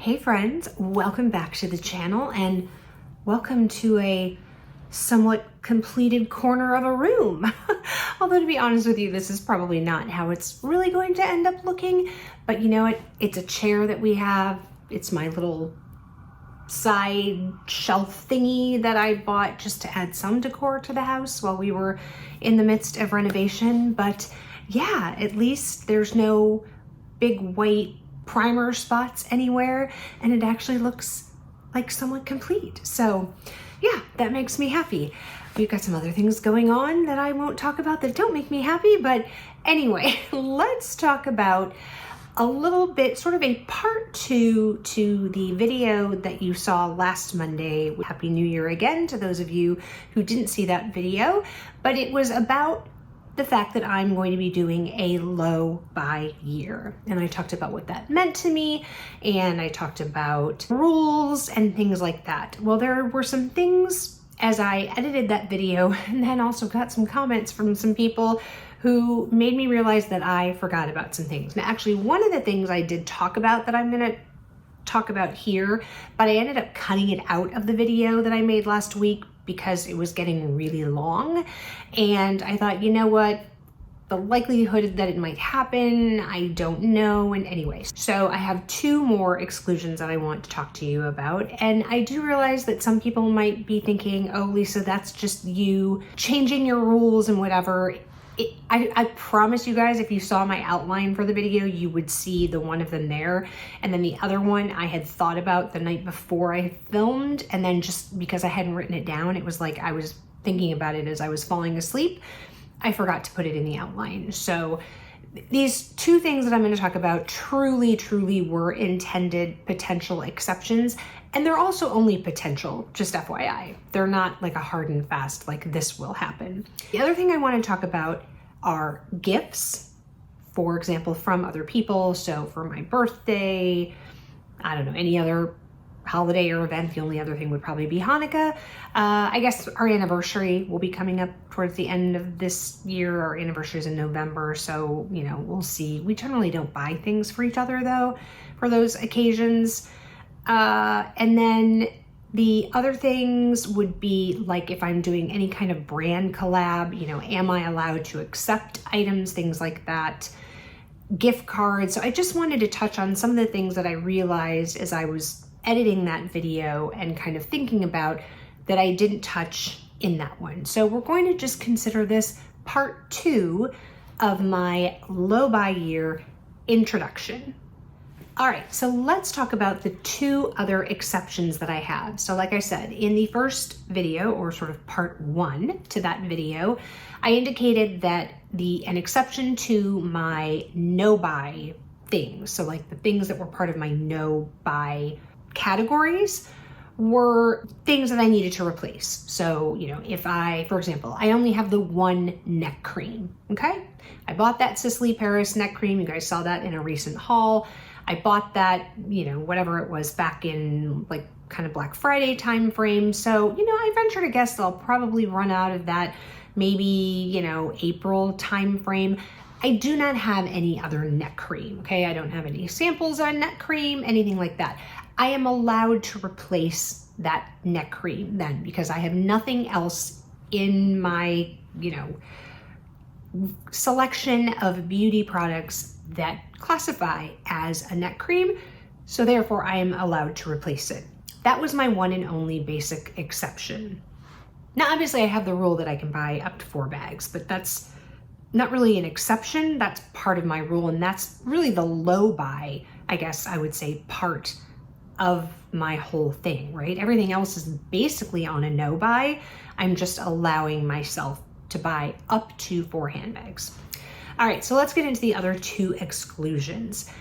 Hey friends, welcome back to the channel and welcome to a somewhat completed corner of a room. Although to be honest with you, this is probably not how it's really going to end up looking, but you know what? It's a chair that we have. It's my little side shelf thingy that I bought just to add some decor to the house while we were in the midst of renovation. But yeah, at least there's no big white primer spots anywhere, and it actually looks like somewhat complete. So yeah, that makes me happy. We've got some other things going on that I won't talk about that don't make me happy, but anyway, let's talk about a little bit, sort of a part 2 to the video that you saw last Monday. Happy New Year again to those of you who didn't see that video, but it was about the fact that I'm going to be doing a low buy year. And I talked about what that meant to me, and I talked about rules and things like that. Well, there were some things as I edited that video, and then also got some comments from some people who made me realize that I forgot about some things. Now, actually, one of the things I did talk about that I'm gonna talk about here, but I ended up cutting it out of the video that I made last week because it was getting really long. And I thought, you know what? The likelihood that it might happen, I don't know. And anyways, so I have 2 more exclusions that I want to talk to you about. And I do realize that some people might be thinking, oh, Lisa, that's just you changing your rules and whatever. I promise you guys, if you saw my outline for the video, you would see the one of them there. And then the other one I had thought about the night before I filmed. And then just because I hadn't written it down, it was like I was thinking about it as I was falling asleep. I forgot to put it in the outline. So these 2 things that I'm going to talk about truly were intended potential exceptions. And they're also only potential, just FYI. They're not like a hard and fast, like this will happen. The other thing I want to talk about are gifts, for example, from other people. So for my birthday, I don't know, any other holiday or event, the only other thing would probably be Hanukkah. I guess our anniversary will be coming up towards the end of this year. Our anniversary is in November, so, you know, we'll see. We generally don't buy things for each other, though, for those occasions. And then the other things would be like if I'm doing any kind of brand collab, you know, am I allowed to accept items, things like that, gift cards. So I just wanted to touch on some of the things that I realized as I was editing that video and kind of thinking about that I didn't touch in that one. So we're going to just consider this part 2 of my low buy year introduction. All right, so let's talk about the 2 other exceptions that I have. So like I said, in the first video, or sort of part 1 to that video, I indicated that an exception to my no buy things, so like the things that were part of my no buy categories, were things that I needed to replace. So, you know, if for example, I only have the 1 neck cream, okay? I bought that Sicily Paris neck cream. You guys saw that in a recent haul. I bought that, you know, whatever it was back in like kind of Black Friday time frame. So, you know, I venture to guess that I'll probably run out of that maybe, you know, April time frame. I do not have any other neck cream, okay? I don't have any samples on neck cream, anything like that. I am allowed to replace that neck cream then because I have nothing else in my, you know, selection of beauty products that classify as a neck cream. So therefore I am allowed to replace it. That was my one and only basic exception. Now, obviously I have the rule that I can buy up to 4 bags, but that's not really an exception. That's part of my rule. And that's really the low buy, I guess I would say, part of my whole thing, right? Everything else is basically on a no buy. I'm just allowing myself to buy up to 4 handbags. All right, so let's get into the other 2 exclusions.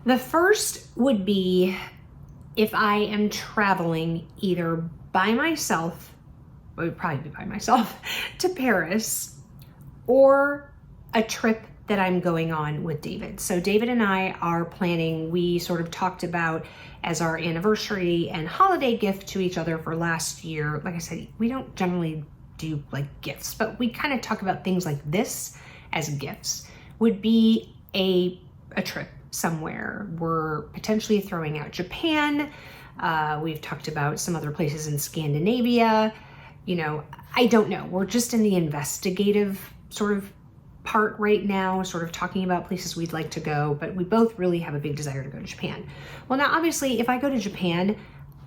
The first would be if I am traveling either by myself, it would probably be by myself, to Paris, or a trip that I'm going on with David. So David and I are planning, we sort of talked about as our anniversary and holiday gift to each other for last year. Like I said, we don't generally do like gifts, but we kind of talk about things like this as gifts, would be a trip. somewhere. We're potentially throwing out Japan. We've talked about some other places in Scandinavia. You know, I don't know. We're just in the investigative sort of part right now, sort of talking about places we'd like to go, but we both really have a big desire to go to Japan. Well, now obviously if I go to Japan,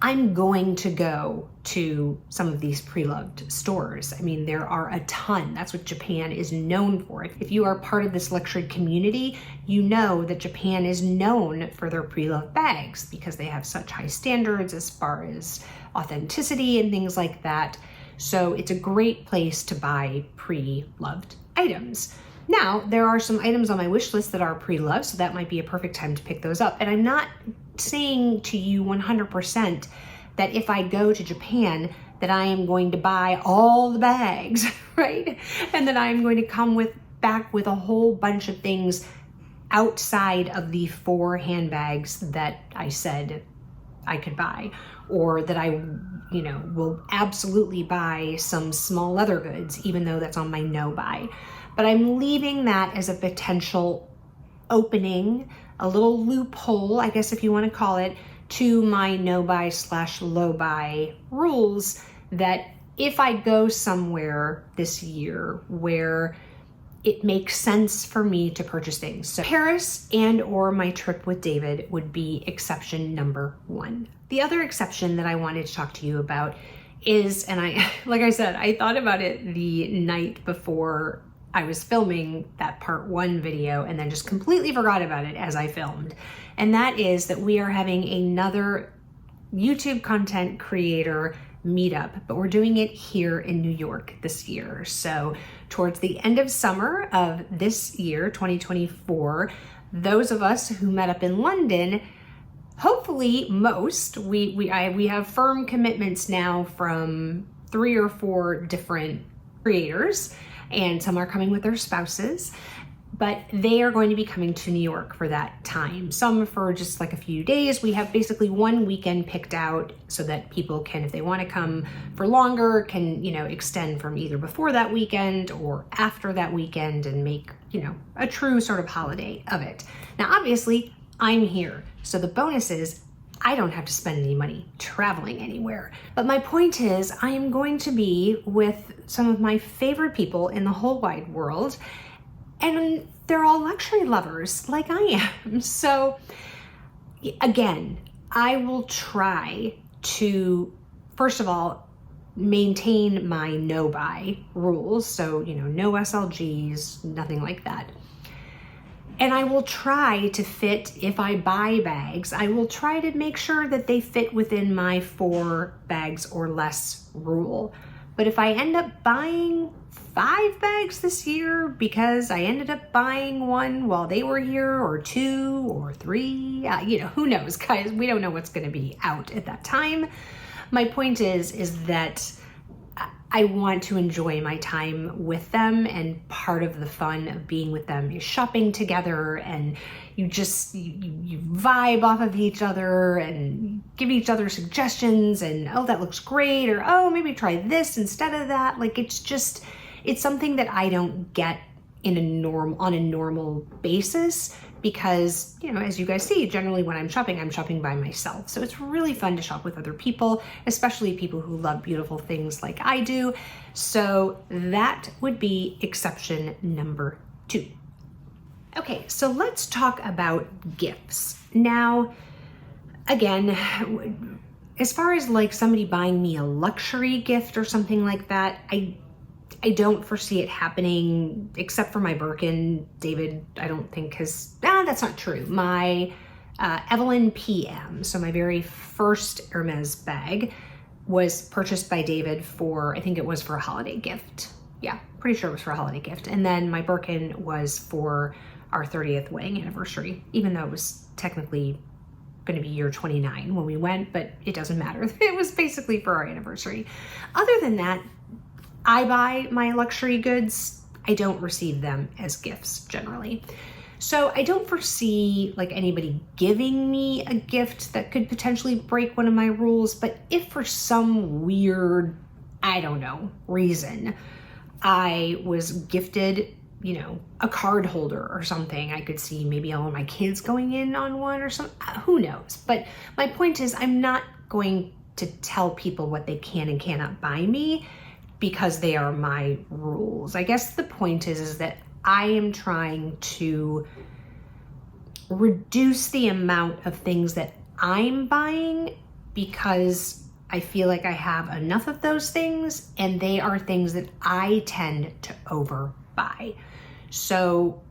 I'm going to go to some of these pre-loved stores. I mean, there are a ton. That's what Japan is known for. If you are part of this luxury community, you know that Japan is known for their pre-loved bags because they have such high standards as far as authenticity and things like that. So it's a great place to buy pre-loved items. Now, there are some items on my wish list that are pre-loved, so that might be a perfect time to pick those up. And I'm not saying to you 100% that if I go to Japan that I am going to buy all the bags, right? And that I am going to come back with a whole bunch of things outside of the 4 handbags that I said I could buy, or that I, you know, will absolutely buy some small leather goods, even though that's on my no buy. But I'm leaving that as a potential opening, a little loophole, I guess if you want to call it, to my no buy / low buy rules, that if I go somewhere this year where it makes sense for me to purchase things. So Paris and or my trip with David would be exception number 1. The other exception that I wanted to talk to you about is, and like I said, I thought about it the night before I was filming that part 1 video and then just completely forgot about it as I filmed. And that is that we are having another YouTube content creator meetup, but we're doing it here in New York this year. So towards the end of summer of this year, 2024, those of us who met up in London, hopefully most, we have firm commitments now from 3 or 4 different creators, and some are coming with their spouses, but they are going to be coming to New York for that time. Some for just like a few days. We have basically 1 weekend picked out so that people can, if they want to come for longer, can, you know, extend from either before that weekend or after that weekend and make, you know, a true sort of holiday of it. Now, obviously, I'm here. So the bonus is I don't have to spend any money traveling anywhere. But my point is I am going to be with some of my favorite people in the whole wide world, and they're all luxury lovers like I am. So again, I will try to, first of all, maintain my no buy rules. So, you know, no SLGs, nothing like that. And I will try to fit, if I buy bags, I will try to make sure that they fit within my 4 bags or less rule. But if I end up buying 5 bags this year because I ended up buying 1 while they were here, or 2 or 3, you know, who knows, guys? We don't know what's going to be out at that time. My point is that I want to enjoy my time with them, and part of the fun of being with them is shopping together, and you vibe off of each other and give each other suggestions, and oh, that looks great, or oh, maybe try this instead of that. Like, it's something that I don't get on a normal basis, because, you know, as you guys see, generally when I'm shopping by myself. So it's really fun to shop with other people, especially people who love beautiful things like I do. So that would be exception number 2. Okay, so let's talk about gifts. Now, again, as far as like somebody buying me a luxury gift or something like that, I don't foresee it happening, except for my Birkin. David, I don't think that's not true. My Evelyn PM, so my very first Hermes bag, was purchased by David for, I think it was for a holiday gift. Yeah, pretty sure it was for a holiday gift. And then my Birkin was for our 30th wedding anniversary, even though it was technically going to be year 29 when we went, but it doesn't matter. It was basically for our anniversary. Other than that, I buy my luxury goods. I don't receive them as gifts generally. So I don't foresee like anybody giving me a gift that could potentially break one of my rules. But if for some weird, I don't know, reason, I was gifted a card holder or something. I could see maybe all of my kids going in on one or something. Who knows? But my point is, I'm not going to tell people what they can and cannot buy me because they are my rules. I guess the point is that I am trying to reduce the amount of things that I'm buying because I feel like I have enough of those things, and they are things that I tend to overbuy. So,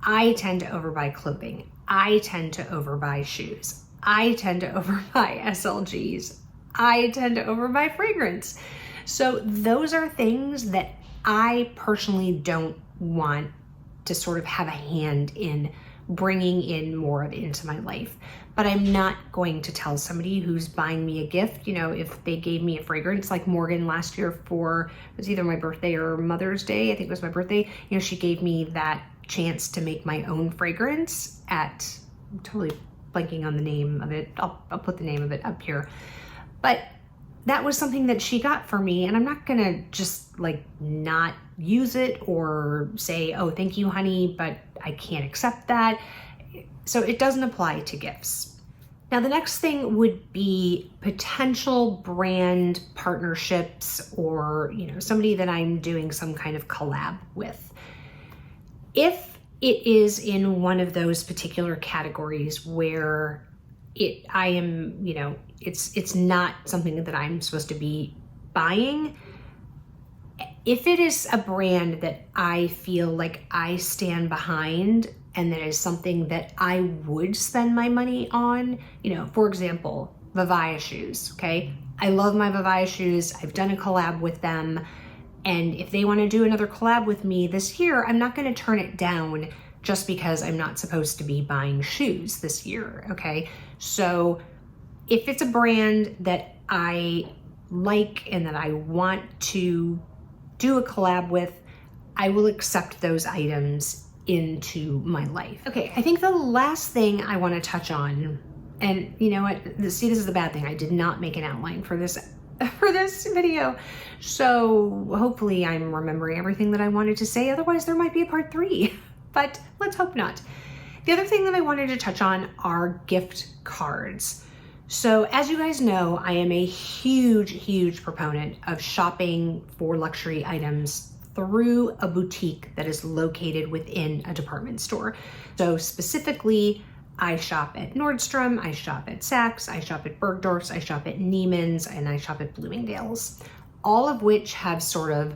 I tend to overbuy clothing. I tend to overbuy shoes. I tend to overbuy SLGs. I tend to overbuy fragrance. So those are things that I personally don't want to sort of have a hand in bringing in more of into my life. But I'm not going to tell somebody who's buying me a gift, if they gave me a fragrance, like Morgan last year for, it was either my birthday or Mother's Day, I think it was my birthday, she gave me that chance to make my own fragrance at, I'm totally blanking on the name of it, I'll put the name of it up here. But that was something that she got for me, and I'm not gonna just like not use it or say, oh, thank you, honey, but I can't accept that. So it doesn't apply to gifts. Now, the next thing would be potential brand partnerships or, somebody that I'm doing some kind of collab with. If it is in one of those particular categories where I am, it's not something that I'm supposed to be buying. If it is a brand that I feel like I stand behind and that is something that I would spend my money on, for example, Vivaya shoes, okay? I love my Vivaya shoes. I've done a collab with them. And if they want to do another collab with me this year, I'm not going to turn it down just because I'm not supposed to be buying shoes this year, okay? So if it's a brand that I like and that I want to do a collab with, I will accept those items into my life. Okay, I think the last thing I want to touch on, and you know what, see, this is the bad thing. I did not make an outline for this video. So hopefully I'm remembering everything that I wanted to say. Otherwise there might be a part 3, but let's hope not. The other thing that I wanted to touch on are gift cards. So as you guys know, I am a huge proponent of shopping for luxury items through a boutique that is located within a department store. So specifically, I shop at Nordstrom, I shop at Saks, I shop at Bergdorf's, I shop at Neiman's, and I shop at Bloomingdale's, all of which have sort of,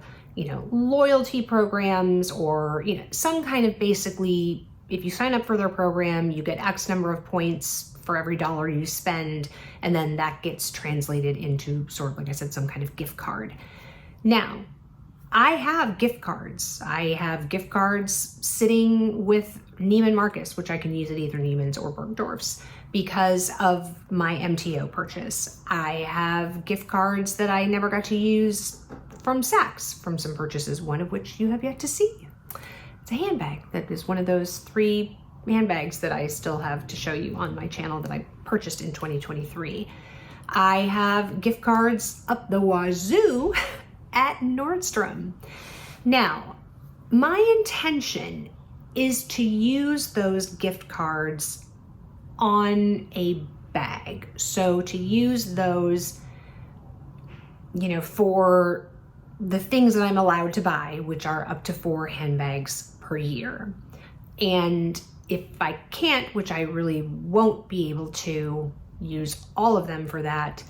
loyalty programs or, some kind of basically, if you sign up for their program, you get X number of points for every dollar you spend, and then that gets translated into sort of, like I said, some kind of gift card. Now, I have gift cards. I have gift cards sitting with Neiman Marcus, which I can use at either Neiman's or Bergdorf's because of my MTO purchase. I have gift cards that I never got to use from Saks, from some purchases, one of which you have yet to see. It's a handbag that is one of those 3 handbags that I still have to show you on my channel that I purchased in 2023. I have gift cards up the wazoo at Nordstrom. Now, my intention is to use those gift cards on a bag. So to use those, for the things that I'm allowed to buy, which are up to 4 handbags per year. And if I can't, which I really won't be able to use all of them for that,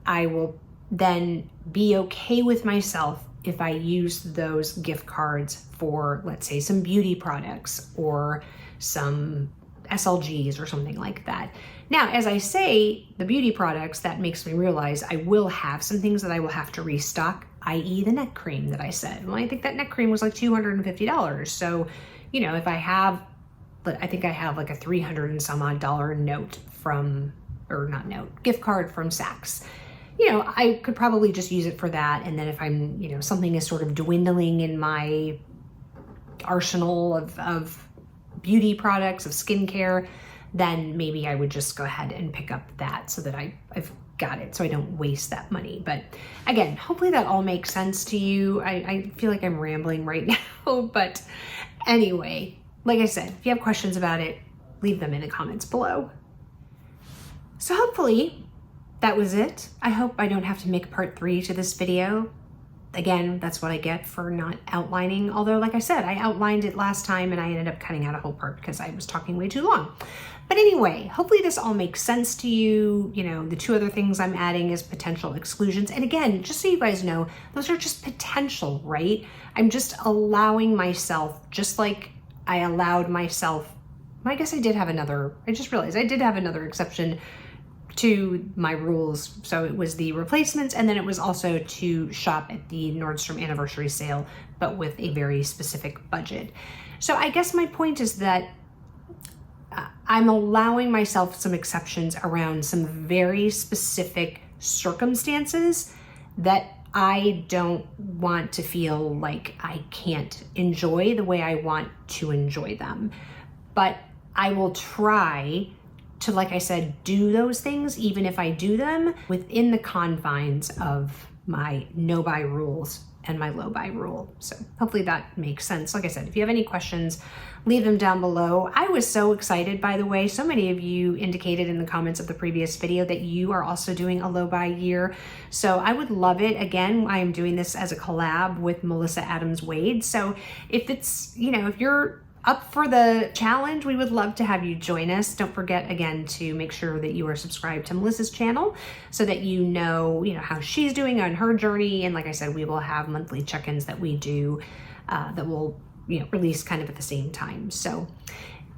I will then be okay with myself if I use those gift cards for, let's say, some beauty products or some SLGs or something like that. Now, as I say, the beauty products, that makes me realize I will have some things that I will have to restock, i.e. the neck cream that I said. Well, I think that neck cream was like $250. So, if I have, I think I have like a $300 and some odd note gift card from Saks. I could probably just use it for that. And then if I'm, something is sort of dwindling in my arsenal of beauty products, of skincare, then maybe I would just go ahead and pick up that so that I've got it, so I don't waste that money. But again, hopefully that all makes sense to you. I feel like I'm rambling right now, but anyway, like I said, if you have questions about it, leave them in the comments below. So hopefully that was it. I hope I don't have to make part 3 to this video. Again, that's what I get for not outlining. Although, like I said, I outlined it last time and I ended up cutting out a whole part because I was talking way too long. But anyway, hopefully this all makes sense to you. You know, the 2 other things I'm adding is potential exclusions. And again, just so you guys know, those are just potential, right? I'm just allowing myself, just like I allowed myself, I guess I just realized I did have another exception to my rules. So it was the replacements, and then it was also to shop at the Nordstrom anniversary sale, but with a very specific budget. So I guess my point is that I'm allowing myself some exceptions around some very specific circumstances that I don't want to feel like I can't enjoy the way I want to enjoy them. But I will try to, like I said, do those things, even if I do them within the confines of my no-buy rules and my low-buy rule. So hopefully that makes sense. Like I said, if you have any questions, leave them down below. I was so excited, by the way. So many of you indicated in the comments of the previous video that you are also doing a low-buy year. So I would love it. Again, I am doing this as a collab with Melissa Adams Wade. So if it's, you know, if you're up for the challenge, we would love to have you join us. Don't forget, again, to make sure that you are subscribed to Melissa's channel so that you know how she's doing on her journey. And like I said, we will have monthly check-ins that we do that will release kind of at the same time. So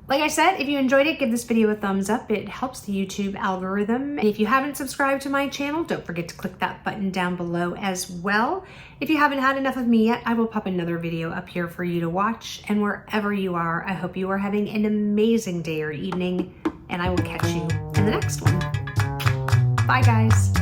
like I said, if you enjoyed it, give this video a thumbs up. It helps the YouTube algorithm. And if you haven't subscribed to my channel, don't forget to click that button down below as well. If you haven't had enough of me yet, I will pop another video up here for you to watch. And wherever you are, I hope you are having an amazing day or evening, and I will catch you in the next one. Bye, guys.